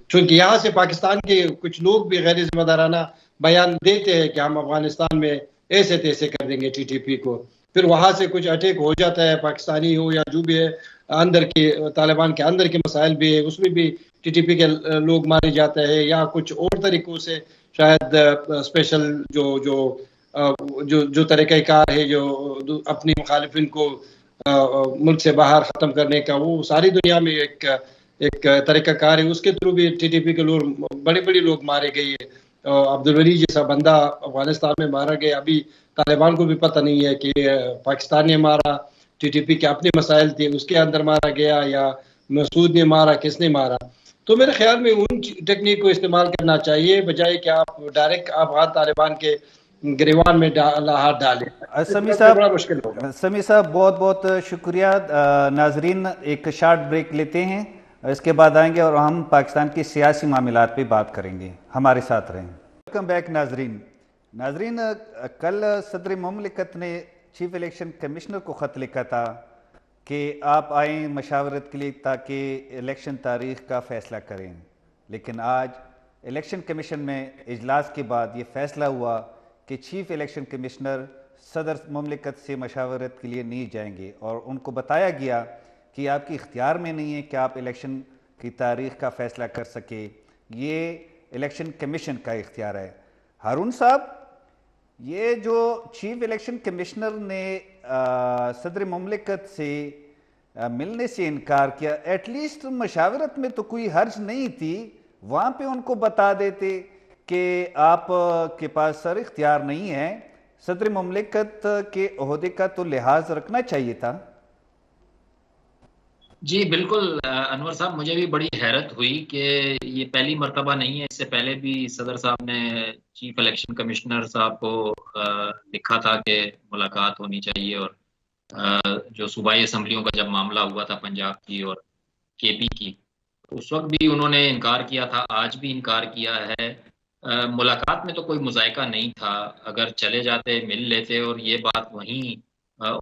چونکہ یہاں سے پاکستان کے کچھ لوگ بھی غیر ذمہ دارانہ بیان دیتے ہیں کہ ہم افغانستان میں ایسے تیسے کر دیں گے ٹی ٹی پی کو, پھر وہاں سے کچھ اٹیک ہو جاتا ہے, پاکستانی ہو یا جو بھی ہے, اندر کے طالبان کے اندر کے مسائل بھی ہے, اس میں بھی ٹی ٹی پی کے لوگ مارے جاتے ہیں, یا کچھ اور طریقوں سے شاید اسپیشل جو طریقہ کار ہے جو اپنی مخالفین کو ملک سے باہر ختم کرنے کا, وہ ساری دنیا میں ایک طریقہ کار ہے. اس کے تھرو بھی ٹی ٹی پی کے لوگ بڑے لوگ مارے گئے. عبدالولی جیسا بندہ افغانستان میں مارا گیا, ابھی طالبان کو بھی پتہ نہیں ہے کہ پاکستان نے مارا, ٹی ٹی پی کے اپنے مسائل تھے اس کے اندر مارا گیا, یا مسعود نے مارا, کس نے مارا. تو میرے خیال میں ان ٹیکنیک کو استعمال کرنا چاہیے بجائے کہ آپ ڈائریکٹ افغان طالبان کے گریوان میں ہاتھ ڈالیں. سمیع صاحب بہت بہت شکریہ. ناظرین ایک شارٹ بریک لیتے ہیں, اس کے بعد آئیں گے اور ہم پاکستان کی سیاسی معاملات پہ بات کریں گے. ہمارے ساتھ رہیں. ویلکم بیک ناظرین, کل صدر مملکت نے چیف الیکشن کمشنر کو خط لکھا تھا کہ آپ آئیں مشاورت کے لیے تاکہ الیکشن تاریخ کا فیصلہ کریں, لیکن آج الیکشن کمیشن میں اجلاس کے بعد یہ فیصلہ ہوا کہ چیف الیکشن کمشنر صدر مملکت سے مشاورت کے لیے نہیں جائیں گے, اور ان کو بتایا گیا کہ آپ کی اختیار میں نہیں ہے کہ آپ الیکشن کی تاریخ کا فیصلہ کر سکے, یہ الیکشن کمیشن کا اختیار ہے. ہارون صاحب, یہ جو چیف الیکشن کمشنر نے صدر مملکت سے ملنے سے انکار کیا, ایٹ لیسٹ مشاورت میں تو کوئی حرج نہیں تھی, وہاں پہ ان کو بتا دیتے کہ آپ کے پاس سر اختیار نہیں ہے, صدر مملکت کے عہدے کا تو لحاظ رکھنا چاہیے تھا. جی بالکل انور صاحب, مجھے بھی بڑی حیرت ہوئی کہ یہ پہلی مرتبہ نہیں ہے, اس سے پہلے بھی صدر صاحب نے چیف الیکشن کمشنر صاحب کو لکھا تھا کہ ملاقات ہونی چاہیے, اور جو صوبائی اسمبلیوں کا جب معاملہ ہوا تھا پنجاب کی اور کے پی کی, اس وقت بھی انہوں نے انکار کیا تھا, آج بھی انکار کیا ہے. ملاقات میں تو کوئی مذائقہ نہیں تھا, اگر چلے جاتے مل لیتے اور یہ بات وہیں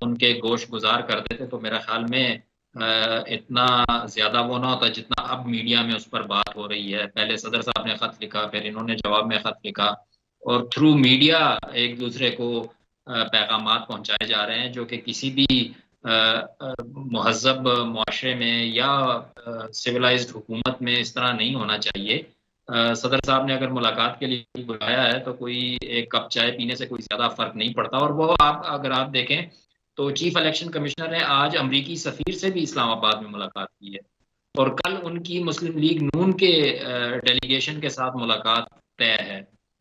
ان کے گوش گزار کر دیتے تو میرا خیال میں اتنا زیادہ وہ نہ ہوتا جتنا اب میڈیا میں اس پر بات ہو رہی ہے. پہلے صدر صاحب نے خط لکھا, پھر انہوں نے جواب میں خط لکھا, اور تھرو میڈیا ایک دوسرے کو پیغامات پہنچائے جا رہے ہیں جو کہ کسی بھی مہذب معاشرے میں یا سویلائزڈ حکومت میں اس طرح نہیں ہونا چاہیے. صدر صاحب نے اگر ملاقات کے لیے بلایا ہے تو کوئی ایک کپ چائے پینے سے کوئی زیادہ فرق نہیں پڑتا. اور وہ اگر آپ دیکھیں تو چیف الیکشن کمشنر نے آج امریکی سفیر سے بھی اسلام آباد میں ملاقات کی ہے, اور کل ان کی مسلم لیگ نون کے ڈیلیگیشن کے ساتھ ملاقات طے ہے.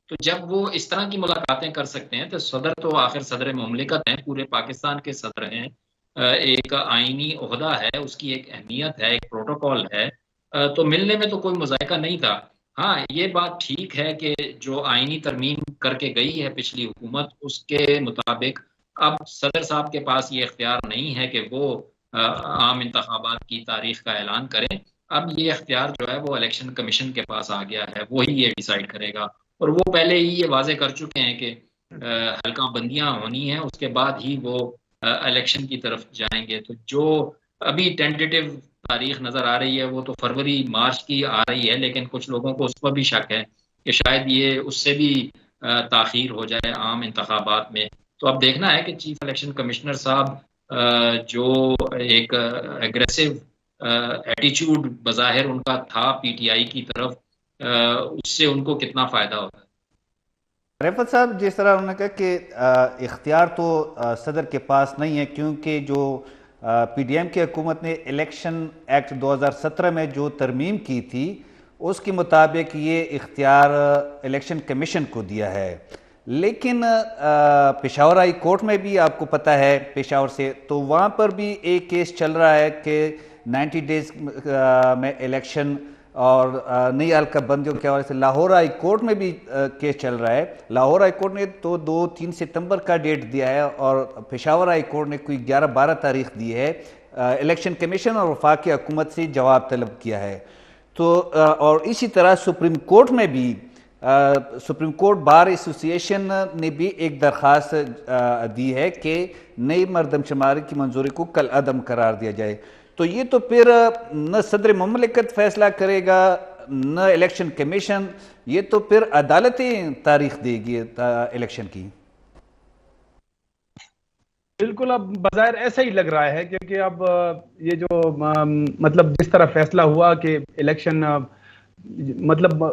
تو جب وہ اس طرح کی ملاقاتیں کر سکتے ہیں تو صدر تو آخر صدر مملکت ہیں, پورے پاکستان کے صدر ہیں, ایک آئینی عہدہ ہے, اس کی ایک اہمیت ہے, ایک پروٹوکول ہے, تو ملنے میں تو کوئی مذائقہ نہیں تھا. ہاں یہ بات ٹھیک ہے کہ جو آئینی ترمیم کر کے گئی ہے پچھلی حکومت, اس کے مطابق اب صدر صاحب کے پاس یہ اختیار نہیں ہے کہ وہ عام انتخابات کی تاریخ کا اعلان کریں. اب یہ اختیار جو ہے وہ الیکشن کمیشن کے پاس آ گیا ہے, وہی یہ ڈیسائیڈ کرے گا, اور وہ پہلے ہی یہ واضح کر چکے ہیں کہ حلقہ بندیاں ہونی ہیں, اس کے بعد ہی وہ الیکشن کی طرف جائیں گے. تو جو ابھی ٹینٹیٹیو تاریخ نظر آ رہی ہے وہ تو فروری مارچ کی آ رہی ہے, لیکن کچھ لوگوں کو اس پر بھی شک ہے کہ شاید یہ اس سے بھی تاخیر ہو جائے عام انتخابات میں. تو اب دیکھنا ہے کہ چیف الیکشن کمشنر صاحب جو ایک ایگریسو ایٹیچیوڈ بظاہر ان کا تھا پی ٹی آئی کی طرف، اس سے ان کو کتنا فائدہ ہوتا ہے۔ رفعت صاحب، جس طرح انہوں نے کہا کہ اختیار تو صدر کے پاس نہیں ہے، کیونکہ جو پی ڈی ایم کی حکومت نے الیکشن ایکٹ 2017 میں جو ترمیم کی تھی اس کے مطابق یہ اختیار الیکشن کمیشن کو دیا ہے، لیکن پشاور ہائی کورٹ میں بھی آپ کو پتہ ہے پشاور سے، تو وہاں پر بھی ایک کیس چل رہا ہے کہ 90 ڈیز میں الیکشن اور نئی حلقہ بندیوں کے حوالے سے لاہور ہائی کورٹ میں بھی کیس چل رہا ہے۔ لاہور ہائی کورٹ نے تو 2-3 ستمبر کا ڈیٹ دیا ہے اور پشاور ہائی کورٹ نے کوئی 11-12 تاریخ دی ہے، الیکشن کمیشن اور وفاقی حکومت سے جواب طلب کیا ہے۔ تو اور اسی طرح سپریم کورٹ میں بھی سپریم کورٹ بار ایسوسی ایشن نے بھی ایک درخواست دی ہے کہ نئی مردم شماری کی منظوری کو کالعدم قرار دیا جائے۔ تو یہ تو پھر نہ صدر مملکت فیصلہ کرے گا نہ الیکشن کمیشن، یہ تو پھر عدالتیں تاریخ دے گی الیکشن کی۔ بالکل، اب بظاہر ایسا ہی لگ رہا ہے، کیونکہ اب یہ جو مطلب جس طرح فیصلہ ہوا کہ الیکشن مطلب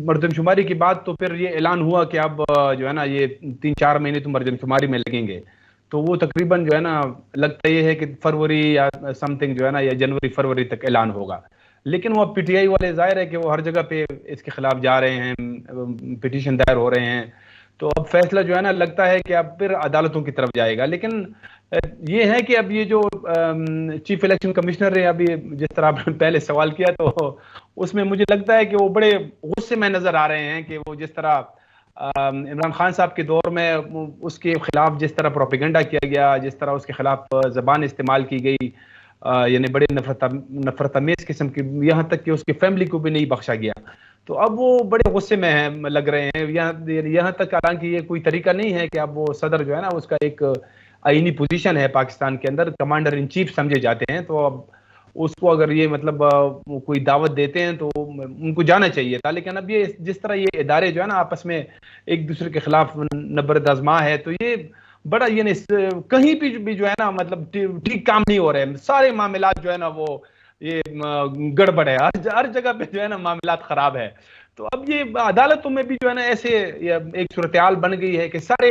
مردم شماری کی بات، تو پھر یہ اعلان ہوا کہ اب جو ہے نا یہ 3-4 مہینے تو مردم شماری میں لگیں گے، تو وہ تقریباً جو ہے نا لگتا یہ ہے کہ فروری یا سم تھنگ جو ہے نا یا جنوری فروری تک اعلان ہوگا۔ لیکن وہ پی ٹی آئی والے ظاہر ہے کہ وہ ہر جگہ پہ اس کے خلاف جا رہے ہیں، پٹیشن دائر ہو رہے ہیں، تو اب فیصلہ جو ہے نا لگتا ہے کہ اب پھر عدالتوں کی طرف جائے گا۔ لیکن یہ ہے کہ اب یہ جو چیف الیکشن کمشنر نے ابھی جس طرح آپ نے پہلے سوال کیا، تو اس میں مجھے لگتا ہے کہ وہ بڑے غصے میں نظر آ رہے ہیں کہ وہ جس طرح عمران خان صاحب کے دور میں اس کے خلاف جس طرح پروپیگنڈا کیا گیا، جس طرح اس کے خلاف زبان استعمال کی گئی، یعنی بڑے نفرت امیز قسم کی، یہاں تک کہ اس کی فیملی کو بھی نہیں بخشا گیا، تو اب وہ بڑے غصے میں ہیں لگ رہے ہیں۔ یہاں تک حالانکہ یہ کوئی طریقہ نہیں ہے کہ اب وہ صدر جو ہے نا اس کا ایک آئینی پوزیشن ہے پاکستان کے اندر، کمانڈر ان چیف سمجھے جاتے ہیں، تو اب اس کو اگر یہ مطلب کوئی دعوت دیتے ہیں تو ان کو جانا چاہیے تھا۔ لیکن اب یہ جس طرح یہ ادارے جو ہے نا آپس میں ایک دوسرے کے خلاف نبرد آزما ہے، تو یہ بڑا یعنی کہیں بھی جو ہے نا مطلب ٹھیک کام نہیں ہو رہے ہیں، سارے معاملات جو ہے نا وہ یہ گڑبڑ ہے، ہر جگہ پہ جو ہے نا معاملات خراب ہے۔ تو اب یہ عدالتوں میں بھی جو ہے نا ایسے ایک صورتحال بن گئی ہے کہ سارے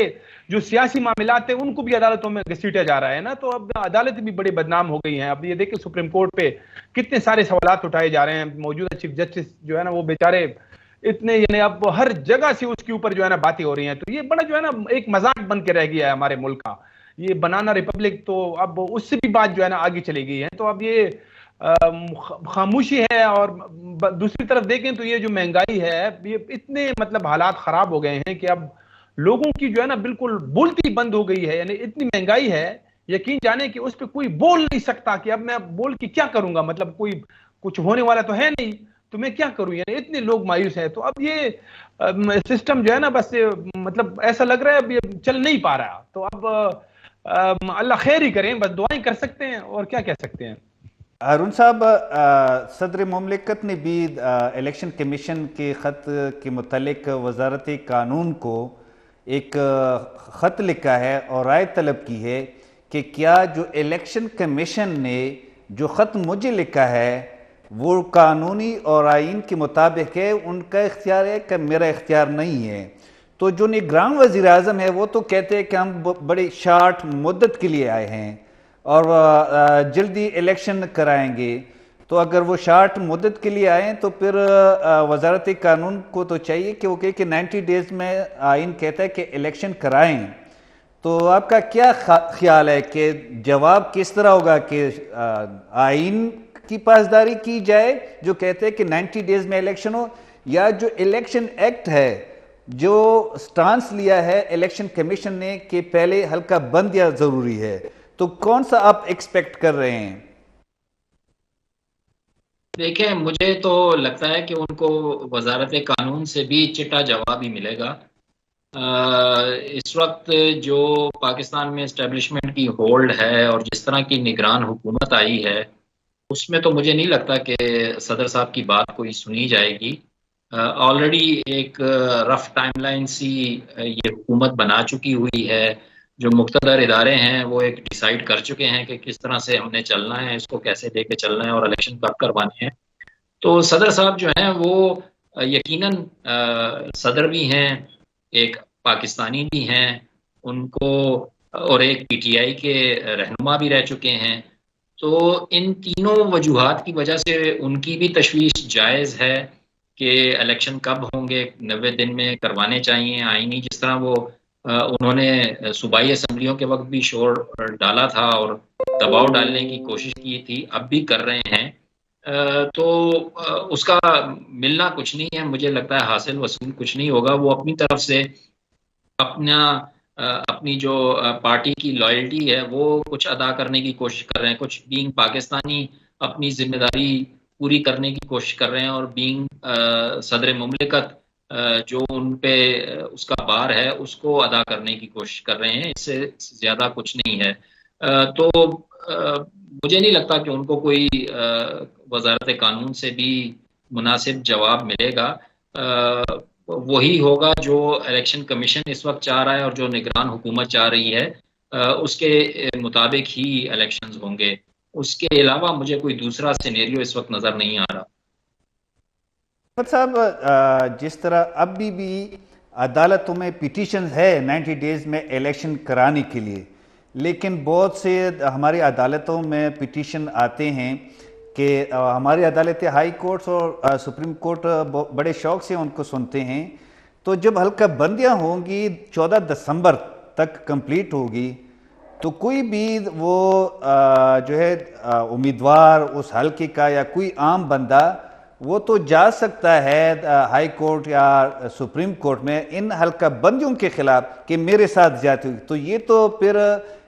جو سیاسی معاملات ہیں ان کو بھی عدالتوں میں گھسیٹا جا رہا ہے نا، تو اب عدالتیں بھی بڑی بدنام ہو گئی ہیں۔ اب یہ دیکھیں سپریم کورٹ پہ کتنے سارے سوالات اٹھائے جا رہے ہیں، موجودہ چیف جسٹس جو ہے نا وہ بیچارے اتنے یعنی اب ہر جگہ سے اس کے اوپر جو ہے نا باتیں ہو رہی ہیں، تو یہ بڑا جو ہے نا ایک مذاق بن کے رہ گیا ہے ہمارے ملک کا یہ بنانا ریپبلک، تو اب اس سے بھی بات جو ہے نا آگے چلی گئی ہے۔ تو اب یہ خاموشی ہے، اور دوسری طرف دیکھیں تو یہ جو مہنگائی ہے، یہ اتنے مطلب حالات خراب ہو گئے ہیں کہ اب لوگوں کی جو ہے نا بالکل بولتی بند ہو گئی ہے، یعنی اتنی مہنگائی ہے یقین جانے کہ اس پہ کوئی بول نہیں سکتا کہ اب میں بول کے کیا کروں گا، مطلب کوئی کچھ ہونے والا تو ہے نہیں تو میں کیا کروں، یعنی اتنے لوگ مایوس ہیں۔ تو اب یہ سسٹم جو ہے نا بس مطلب ایسا لگ رہا ہے اب یہ چل نہیں پا رہا، تو اب اللہ خیر ہی کریں، بس دعائیں کر سکتے ہیں اور کیا کہہ سکتے ہیں۔ ہارون صاحب، صدر مملکت نے بھی الیکشن کمیشن کے خط کے متعلق وزارت قانون کو ایک خط لکھا ہے اور رائے طلب کی ہے کہ کیا جو الیکشن کمیشن نے جو خط مجھے لکھا ہے وہ قانونی اور آئین کے مطابق ہے، ان کا اختیار ہے کہ میرا اختیار نہیں ہے۔ تو جو نگران وزیر اعظم ہے وہ تو کہتے ہیں کہ ہم بڑی شارٹ مدت کے لیے آئے ہیں اور جلدی الیکشن کرائیں گے، تو اگر وہ شارٹ مدت کے لیے آئیں تو پھر وزارت قانون کو تو چاہیے کہ وہ کہے کہ 90 ڈیز میں آئین کہتا ہے کہ الیکشن کرائیں۔ تو آپ کا کیا خیال ہے کہ جواب کس طرح ہوگا کہ آئین کی پاسداری کی جائے جو کہتے ہیں کہ 90 ڈیز میں الیکشن ہو، یا جو الیکشن ایکٹ ہے جو سٹانس لیا ہے الیکشن کمیشن نے کہ پہلے حلقہ بندیاں ضروری ہے، تو کون سا آپ ایکسپیکٹ کر رہے ہیں؟ دیکھیں مجھے تو لگتا ہے کہ ان کو وزارت قانون سے بھی چٹا جواب ہی ملے گا۔ اس وقت جو پاکستان میں اسٹیبلشمنٹ کی ہولڈ ہے اور جس طرح کی نگران حکومت آئی ہے اس میں تو مجھے نہیں لگتا کہ صدر صاحب کی بات کوئی سنی جائے گی۔ آلریڈی ایک رف ٹائم لائن سی یہ حکومت بنا چکی ہوئی ہے، جو مقتدر ادارے ہیں وہ ایک ڈیسائیڈ کر چکے ہیں کہ کس طرح سے ہم نے چلنا ہے، اس کو کیسے لے کے چلنا ہے اور الیکشن کب کروانے ہیں. تو صدر صاحب جو ہیں وہ یقیناً صدر بھی ہیں، ایک پاکستانی بھی ہیں، ان کو اور ایک پی ٹی آئی کے رہنما بھی رہ چکے ہیں. تو ان تینوں وجوہات کی وجہ سے ان کی بھی تشویش جائز ہے کہ الیکشن کب ہوں گے، 90 دن میں کروانے چاہیے آئینی، جس طرح وہ انہوں نے صوبائی اسمبلیوں کے وقت بھی شور ڈالا تھا اور دباؤ ڈالنے کی کوشش کی تھی، اب بھی کر رہے ہیں. تو اس کا ملنا کچھ نہیں ہے، مجھے لگتا ہے حاصل وصول کچھ نہیں ہوگا. وہ اپنی طرف سے اپنی جو پارٹی کی لائلٹی ہے وہ کچھ ادا کرنے کی کوشش کر رہے ہیں، کچھ بینگ پاکستانی اپنی ذمہ داری پوری کرنے کی کوشش کر رہے ہیں، اور بینگ صدر مملکت جو ان پہ اس کا بار ہے اس کو ادا کرنے کی کوشش کر رہے ہیں. اس سے زیادہ کچھ نہیں ہے. تو مجھے نہیں لگتا کہ ان کو کوئی وزارت قانون سے بھی مناسب جواب ملے گا. وہی ہوگا جو الیکشن کمیشن اس وقت چاہ رہا ہے اور جو نگران حکومت چاہ رہی ہے، اس کے مطابق ہی الیکشنز ہوں گے. اس کے علاوہ مجھے کوئی دوسرا سینیریو اس وقت نظر نہیں آ رہا. صاحب جس طرح اب بھی عدالتوں میں پیٹیشنز ہے 90 ڈیز میں الیکشن کرانے کے لیے، لیکن بہت سے ہماری عدالتوں میں پیٹیشن آتے ہیں کہ ہماری عدالت ہائی کورٹس اور سپریم کورٹ بڑے شوق سے ان کو سنتے ہیں. تو جب حلقہ بندیاں ہوں گی 14 دسمبر تک کمپلیٹ ہوگی، تو کوئی بھی وہ جو ہے امیدوار اس حلقے کا یا کوئی عام بندہ وہ تو جا سکتا ہے ہائی کورٹ یا سپریم کورٹ میں ان حلقہ بندیوں کے خلاف کہ میرے ساتھ زیادتی ہوئی. تو یہ تو پھر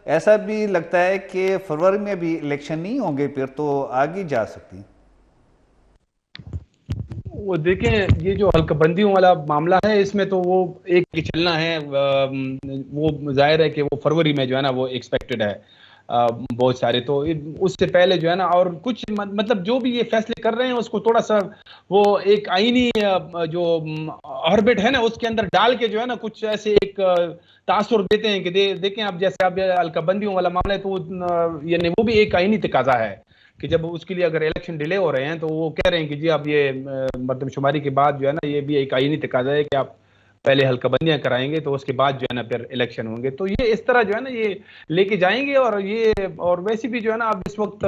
ایسا بھی لگتا ہے کہ فروری میں بھی الیکشن نہیں ہوں گے، پھر تو آگے جا سکتی. وہ دیکھیں یہ جو حلقہ بندیوں والا معاملہ ہے اس میں تو وہ ایک چلنا ہے، وہ ظاہر ہے کہ وہ فروری میں جو ہے نا وہ ایکسپیکٹڈ ہے بہت سارے. تو اس سے پہلے جو ہے نا اور کچھ مطلب جو بھی یہ فیصلے کر رہے ہیں اس کو تھوڑا سا وہ ایک آئینی جو آربٹ ہے نا اس کے اندر ڈال کے جو ہے نا کچھ ایسے ایک تاثر دیتے ہیں کہ دیکھیں اب جیسے اب حلقہ بندیوں والا معاملہ ہے تو یعنی وہ بھی ایک آئینی تقاضا ہے کہ جب اس کے لیے اگر الیکشن ڈیلے ہو رہے ہیں تو وہ کہہ رہے ہیں کہ جی اب یہ مردم شماری کے بعد جو ہے نا یہ بھی ایک آئینی تقاضا ہے کہ آپ پہلے حلقہ بندیاں کرائیں گے تو اس کے بعد جو ہے نا پھر الیکشن ہوں گے. تو یہ اس طرح جو ہے نا یہ لے کے جائیں گے. اور ویسے بھی جو ہے نا اب اس وقت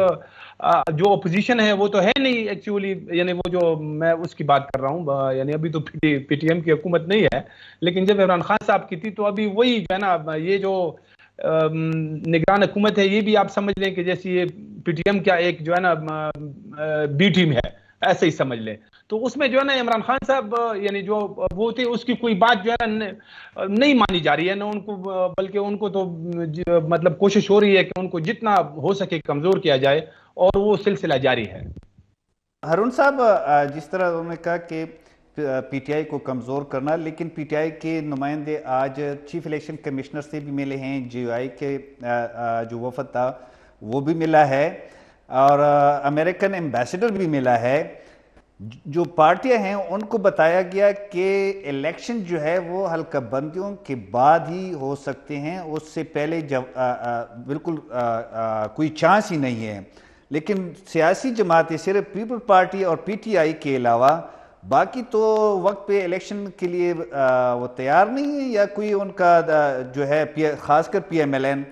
جو اپوزیشن ہے وہ تو ہے نہیں ایکچولی، یعنی وہ جو میں اس کی بات کر رہا ہوں، یعنی ابھی تو پی ٹی ایم کی حکومت نہیں ہے، لیکن جب عمران خان صاحب کی تھی تو ابھی وہی جو ہے نا یہ جو نگران حکومت ہے یہ بھی آپ سمجھ لیں کہ جیسے یہ پی ٹی ایم کا ایک جو ہے نا بی ٹیم ہے، ایسے ہی سمجھ لیں. تو اس میں جو ہے نا عمران خان صاحب یعنی جو وہ تھے اس کی کوئی بات جو ہے نا نہیں مانی جا رہی ہے نہ ان کو، بلکہ ان کو تو مطلب کوشش ہو رہی ہے کہ ان کو جتنا ہو سکے کمزور کیا جائے اور وہ سلسلہ جاری ہے. ہارون صاحب جس طرح انہوں نے کہا کہ پی ٹی آئی کو کمزور کرنا، لیکن پی ٹی آئی کے نمائندے آج چیف الیکشن کمشنر سے بھی ملے ہیں، جے یو آئی کے جو وفد تھا وہ بھی ملا ہے اور امریکن ایمبیسڈر بھی ملا ہے. جو پارٹیاں ہیں ان کو بتایا گیا کہ الیکشن جو ہے وہ حلقہ بندیوں کے بعد ہی ہو سکتے ہیں، اس سے پہلے بالکل کوئی چانس ہی نہیں ہے. لیکن سیاسی جماعتیں صرف پیپل پارٹی اور پی ٹی آئی کے علاوہ باقی تو وقت پہ الیکشن کے لیے وہ تیار نہیں ہے، یا کوئی ان کا جو ہے خاص کر پی ایم ایل این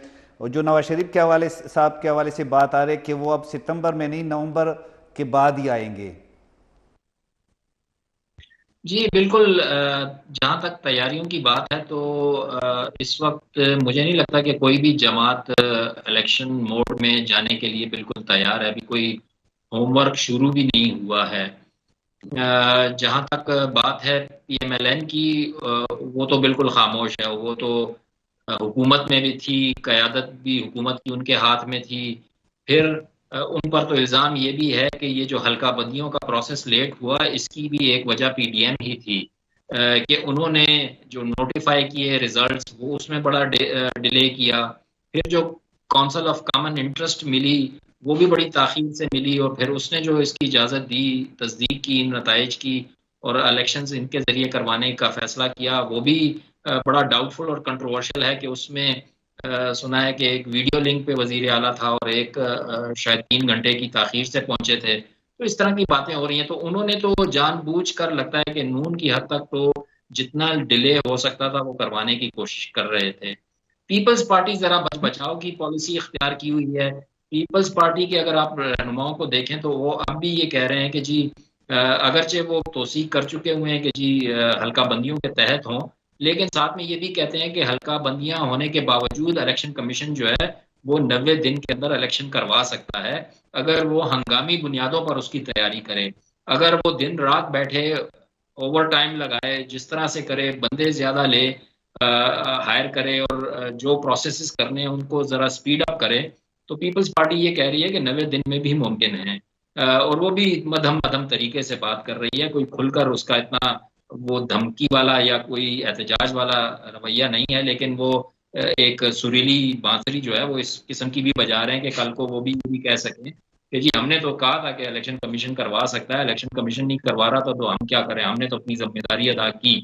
اور جو نواز شریف کے حوالے صاحب کے حوالے سے بات آ رہی ہے کہ وہ اب ستمبر میں نہیں نومبر کے بعد ہی آئیں گے. جی بالکل، جہاں تک تیاریوں کی بات ہے تو اس وقت مجھے نہیں لگتا کہ کوئی بھی جماعت الیکشن موڈ میں جانے کے لیے بالکل تیار ہے. ابھی کوئی ہوم ورک شروع بھی نہیں ہوا ہے. جہاں تک بات ہے پی ایم ایل این کی، وہ تو بالکل خاموش ہے. وہ تو حکومت میں بھی تھی، قیادت بھی حکومت کی ان کے ہاتھ میں تھی. پھر ان پر تو الزام یہ بھی ہے کہ یہ جو حلقہ بندیوں کا پروسیس لیٹ ہوا اس کی بھی ایک وجہ پی ڈی ایم ہی تھی کہ انہوں نے جو نوٹیفائی کیے ریزلٹس وہ اس میں بڑا ڈیلے کیا. پھر جو کونسل آف کامن انٹرسٹ ملی وہ بھی بڑی تاخیر سے ملی، اور پھر اس نے جو اس کی اجازت دی، تصدیق کی نتائج کی اور الیکشنز ان کے ذریعے کروانے کا فیصلہ کیا، وہ بھی بڑا ڈاؤٹ فل اور کنٹروورشل ہے کہ اس میں سنا ہے کہ ایک ویڈیو لنک پہ وزیر اعلیٰ تھا اور ایک شاید 3 گھنٹے کی تاخیر سے پہنچے تھے. تو اس طرح کی باتیں ہو رہی ہیں. تو انہوں نے تو جان بوجھ کر لگتا ہے کہ نون کی حد تک تو جتنا ڈیلے ہو سکتا تھا وہ کروانے کی کوشش کر رہے تھے. پیپلز پارٹی ذرا بچاؤ کی پالیسی اختیار کی ہوئی ہے. پیپلز پارٹی کے اگر آپ رہنماؤں کو دیکھیں تو وہ اب بھی یہ کہہ رہے ہیں کہ جی اگرچہ وہ توثیق کر چکے ہوئے ہیں کہ جی حلقہ بندیوں کے تحت ہوں، لیکن ساتھ میں یہ بھی کہتے ہیں کہ حلقہ بندیاں ہونے کے باوجود الیکشن کمیشن جو ہے وہ 90 دن کے اندر الیکشن کروا سکتا ہے اگر وہ ہنگامی بنیادوں پر اس کی تیاری کرے. اگر وہ دن رات بیٹھے اوور ٹائم لگائے، جس طرح سے کرے، بندے زیادہ لے، ہائر کرے اور جو پروسیسز کرنے ہیں ان کو ذرا سپیڈ اپ کرے، تو پیپلز پارٹی یہ کہہ رہی ہے کہ 90 دن میں بھی ممکن ہے. اور وہ بھی مدھم طریقے سے بات کر رہی ہے، کوئی کھل کر اس کا اتنا وہ دھمکی والا یا کوئی احتجاج والا رویہ نہیں ہے، لیکن وہ ایک سریلی بانسری جو ہے وہ اس قسم کی بھی بجا رہے ہیں کہ کل کو وہ بھی یہ بھی کہہ سکیں کہ جی ہم نے تو کہا تھا کہ الیکشن کمیشن کروا سکتا ہے، الیکشن کمیشن نہیں کروا رہا تھا تو ہم کیا کریں، ہم نے تو اپنی ذمہ داری ادا کی.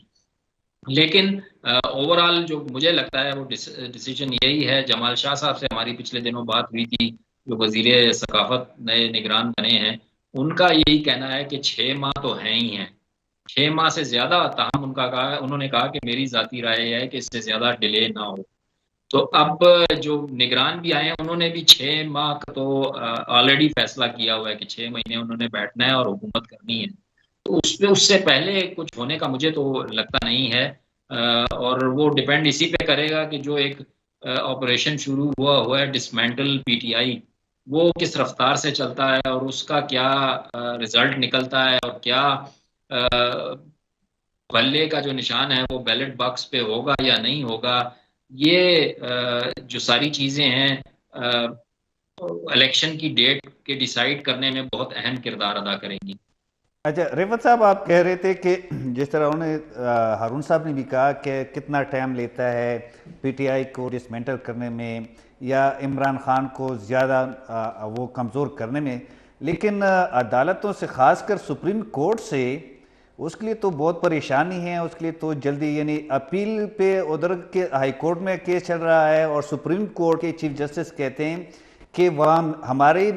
لیکن اوور آل جو مجھے لگتا ہے وہ ڈیسیجن یہی ہے. جمال شاہ صاحب سے ہماری پچھلے دنوں بات ہوئی تھی، جو وزیر ثقافت نئے نگران بنے ہیں، ان کا یہی کہنا ہے کہ 6 ماہ تو ہیں ہی ہیں، 6 ماہ سے زیادہ. تاہم انہوں نے کہا کہ میری ذاتی رائے ہے کہ اس سے زیادہ ڈیلے نہ ہو. تو اب جو نگران بھی آئے ہیں انہوں نے بھی 6 ماہ کا تو آلریڈی فیصلہ کیا ہوا ہے کہ 6 مہینے انہوں نے بیٹھنا ہے اور حکومت کرنی ہے. تو اس سے پہلے کچھ ہونے کا مجھے تو لگتا نہیں ہے. اور وہ ڈیپینڈ اسی پہ کرے گا کہ جو ایک آپریشن شروع ہوا ہے ڈسمینٹل پی ٹی آئی، وہ کس رفتار سے چلتا ہے اور اس کا کیا رزلٹ نکلتا ہے اور کیا بلے کا جو نشان ہے وہ بیلٹ باکس پہ ہوگا یا نہیں ہوگا. یہ جو ساری چیزیں ہیں الیکشن کی ڈیٹ کے ڈیسائیڈ کرنے میں بہت اہم کردار ادا کریں گی. اچھا رفعت صاحب، آپ کہہ رہے تھے کہ جس طرح انہیں ہارون صاحب نے بھی کہا کہ کتنا ٹائم لیتا ہے پی ٹی آئی کو ڈسمینٹل کرنے میں یا عمران خان کو زیادہ وہ کمزور کرنے میں، لیکن عدالتوں سے خاص کر سپریم کورٹ سے اس کے لیے تو بہت پریشانی ہے. اس کے لیے تو جلدی یعنی اپیل پہ ادھر کے ہائی کورٹ میں کیس چل رہا ہے اور سپریم کورٹ کے چیف جسٹس کہتے ہیں کہ وہاں ہماری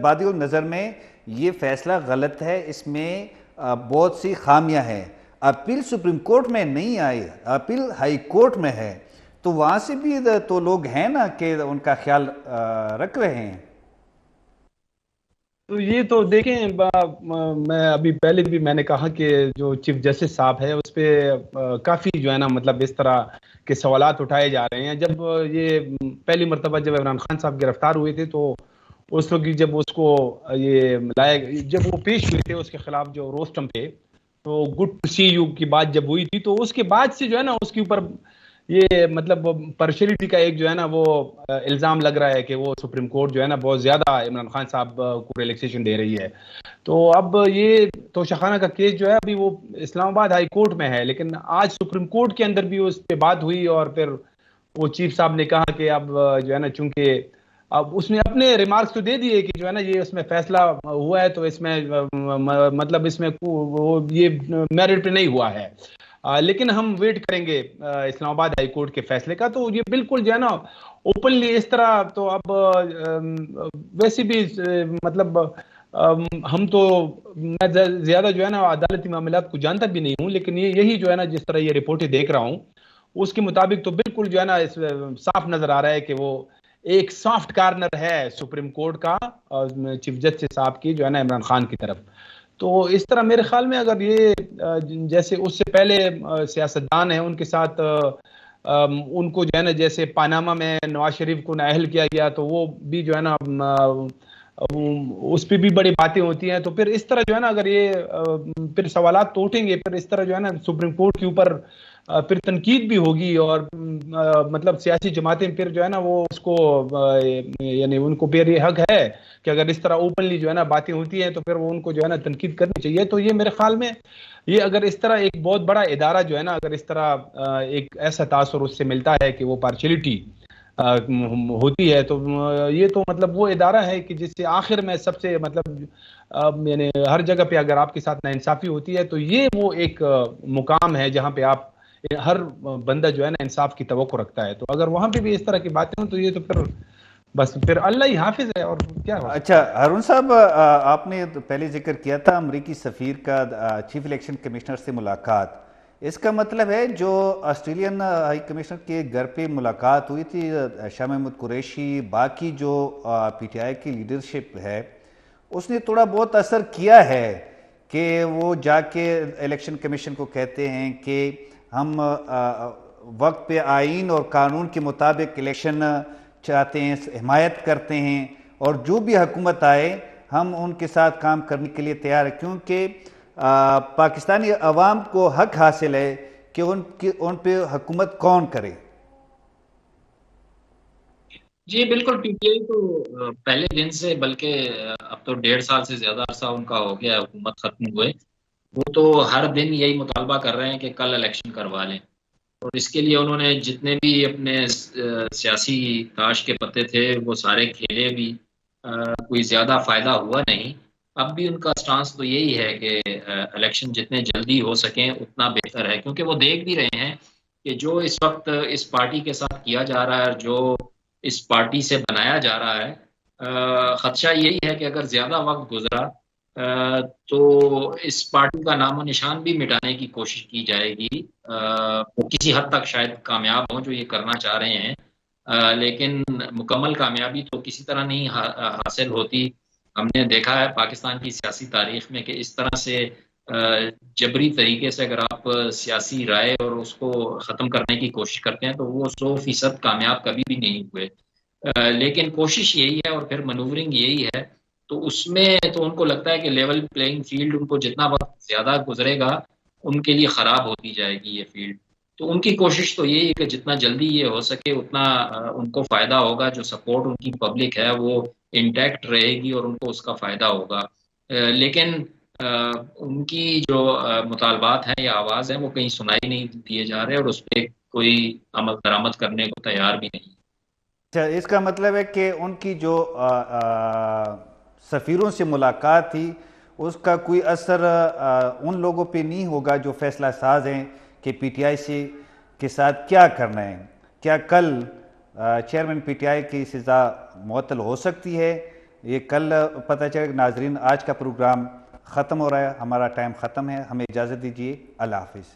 بادی نظر میں یہ فیصلہ غلط ہے، اس میں بہت سی خامیاں ہیں. اپیل سپریم کورٹ میں نہیں آئی، اپیل ہائی کورٹ میں ہے، تو وہاں سے بھی تو لوگ ہیں نا کہ ان کا خیال رکھ رہے ہیں. تو یہ تو دیکھیں، میں ابھی پہلے بھی میں نے کہا کہ جو چیف جسٹس صاحب ہے اس پہ کافی جو ہے نا مطلب اس طرح کے سوالات اٹھائے جا رہے ہیں. جب یہ پہلی مرتبہ جب عمران خان صاحب گرفتار ہوئے تھے تو اس وقت جب اس کو یہ جب وہ پیش ہوئے تھے اس کے خلاف جو روسٹم پہ، تو گڈ ٹو سی یو کی بات جب ہوئی تھی تو اس کے بعد سے جو ہے نا اس کے اوپر یہ مطلب پارشلٹی کا ایک جو ہے نا وہ الزام لگ رہا ہے کہ وہ سپریم کورٹ جو ہے نا بہت زیادہ عمران خان صاحب کو ریلیکسیشن دے رہی ہے. تو اب یہ توشہ کا کیس جو ہے ابھی وہ اسلام آباد ہائی کورٹ میں ہے، لیکن آج سپریم کورٹ کے اندر بھی اس پہ بات ہوئی اور پھر وہ چیف صاحب نے کہا کہ اب جو ہے نا چونکہ اب اس نے اپنے ریمارکس تو دے دیے کہ جو ہے نا یہ اس میں فیصلہ ہوا ہے تو اس میں مطلب اس میں یہ میرٹ پہ نہیں ہوا ہے، لیکن ہم ویٹ کریں گے اسلام آباد ہائی کورٹ کے فیصلے کا. تو یہ بالکل جو ہے نا اوپنلی اس طرح تو اب ویسے بھی مطلب ہم تو میں زیادہ جو ہے نا عدالتی معاملات کو جانتا بھی نہیں ہوں، لیکن یہی جو ہے نا جس طرح یہ رپورٹیں دیکھ رہا ہوں اس کے مطابق تو بالکل جو ہے نا صاف نظر آ رہا ہے کہ وہ ایک سافٹ کارنر ہے سپریم کورٹ کا چیف جسٹس صاحب کی جو ہے نا عمران خان کی طرف. تو اس طرح میرے خیال میں اگر یہ جیسے اس سے پہلے سیاستدان ہیں ان کے ساتھ ان کو جو ہے نا جیسے پاناما میں نواز شریف کو نااہل کیا گیا تو وہ بھی جو ہے نا اس پہ بھی بڑی باتیں ہوتی ہیں. تو پھر اس طرح جو ہے نا اگر یہ پھر سوالات تو اٹھیں گے، پھر اس طرح جو ہے نا سپریم کورٹ کے اوپر پھر تنقید بھی ہوگی اور مطلب سیاسی جماعتیں پھر جو ہے نا وہ اس کو یعنی ان کو پھر یہ حق ہے کہ اگر اس طرح اوپنلی جو ہے نا باتیں ہوتی ہیں تو پھر وہ ان کو جو ہے نا تنقید کرنی چاہیے. تو یہ میرے خیال میں یہ اگر اس طرح ایک بہت بڑا ادارہ جو ہے نا اگر اس طرح ایک ایسا تاثر اس سے ملتا ہے کہ وہ پارشلٹی ہوتی ہے تو یہ تو مطلب وہ ادارہ ہے کہ جس سے آخر میں سب سے مطلب یعنی ہر جگہ پہ اگر آپ کے ساتھ ناانصافی ہوتی ہے تو یہ وہ ایک مقام ہے جہاں پہ آپ ہر بندہ جو ہے نا انصاف کی توقع رکھتا ہے. تو اگر وہاں پہ بھی اس طرح کی باتیں ہوں تو یہ تو پھر اللہ ہی حافظ ہے اور کیا ہو. اچھا ہارون صاحب، آپ نے پہلے ذکر کیا تھا امریکی سفیر کا چیف الیکشن کمشنر سے ملاقات. اس کا مطلب ہے جو آسٹریلین ہائی کمشنر کے گھر پہ ملاقات ہوئی تھی شاہ محمود قریشی، باقی جو پی ٹی آئی کی لیڈرشپ ہے، اس نے تھوڑا بہت اثر کیا ہے کہ وہ جا کے الیکشن کمیشن کو کہتے ہیں کہ ہم وقت پہ آئین اور قانون کے مطابق الیکشن چاہتے ہیں، حمایت کرتے ہیں، اور جو بھی حکومت آئے ہم ان کے ساتھ کام کرنے کے لیے تیار ہیں، کیونکہ پاکستانی عوام کو حق حاصل ہے کہ ان پہ حکومت کون کرے. جی بالکل، پی ٹی آئی تو پہلے دن سے، بلکہ اب تو 1.5 سال سے زیادہ عرصہ ان کا ہو گیا حکومت ختم ہوئے، وہ تو ہر دن یہی مطالبہ کر رہے ہیں کہ کل الیکشن کروا لیں. اور اس کے لیے انہوں نے جتنے بھی اپنے سیاسی تاش کے پتے تھے وہ سارے کھیلے بھی، کوئی زیادہ فائدہ ہوا نہیں. اب بھی ان کا سٹانس تو یہی ہے کہ الیکشن جتنے جلدی ہو سکیں اتنا بہتر ہے، کیونکہ وہ دیکھ بھی رہے ہیں کہ جو اس وقت اس پارٹی کے ساتھ کیا جا رہا ہے، جو اس پارٹی سے بنایا جا رہا ہے، خدشہ یہی ہے کہ اگر زیادہ وقت گزرا تو اس پارٹی کا نام و نشان بھی مٹانے کی کوشش کی جائے گی. وہ کسی حد تک شاید کامیاب ہوں جو یہ کرنا چاہ رہے ہیں، لیکن مکمل کامیابی تو کسی طرح نہیں حاصل ہوتی. ہم نے دیکھا ہے پاکستان کی سیاسی تاریخ میں کہ اس طرح سے جبری طریقے سے اگر آپ سیاسی رائے اور اس کو ختم کرنے کی کوشش کرتے ہیں تو وہ 100% کامیاب کبھی بھی نہیں ہوئے. لیکن کوشش یہی ہے اور پھر منورنگ یہی ہے. تو اس میں تو ان کو لگتا ہے کہ لیول پلینگ فیلڈ ان کو جتنا وقت زیادہ گزرے گا ان کے لیے خراب ہوتی جائے گی یہ فیلڈ. تو ان کی کوشش تو یہی ہے کہ جتنا جلدی یہ ہو سکے اتنا ان کو فائدہ ہوگا. جو سپورٹ ان کی پبلک ہے وہ انٹیکٹ رہے گی اور ان کو اس کا فائدہ ہوگا. لیکن ان کی جو مطالبات ہیں یا آواز ہیں وہ کہیں سنائی نہیں دیے جا رہے اور اس پہ کوئی عمل درآمد کرنے کو تیار بھی نہیں. اچھا، اس کا مطلب ہے کہ ان کی جو سفیروں سے ملاقات تھی اس کا کوئی اثر ان لوگوں پہ نہیں ہوگا جو فیصلہ ساز ہیں کہ پی ٹی آئی کے ساتھ کیا کرنا ہے. کیا کل چیئرمین پی ٹی آئی کی سزا معطل ہو سکتی ہے؟ یہ کل پتہ چلے گا. ناظرین، آج کا پروگرام ختم ہو رہا ہے، ہمارا ٹائم ختم ہے. ہمیں اجازت دیجیے. اللہ حافظ.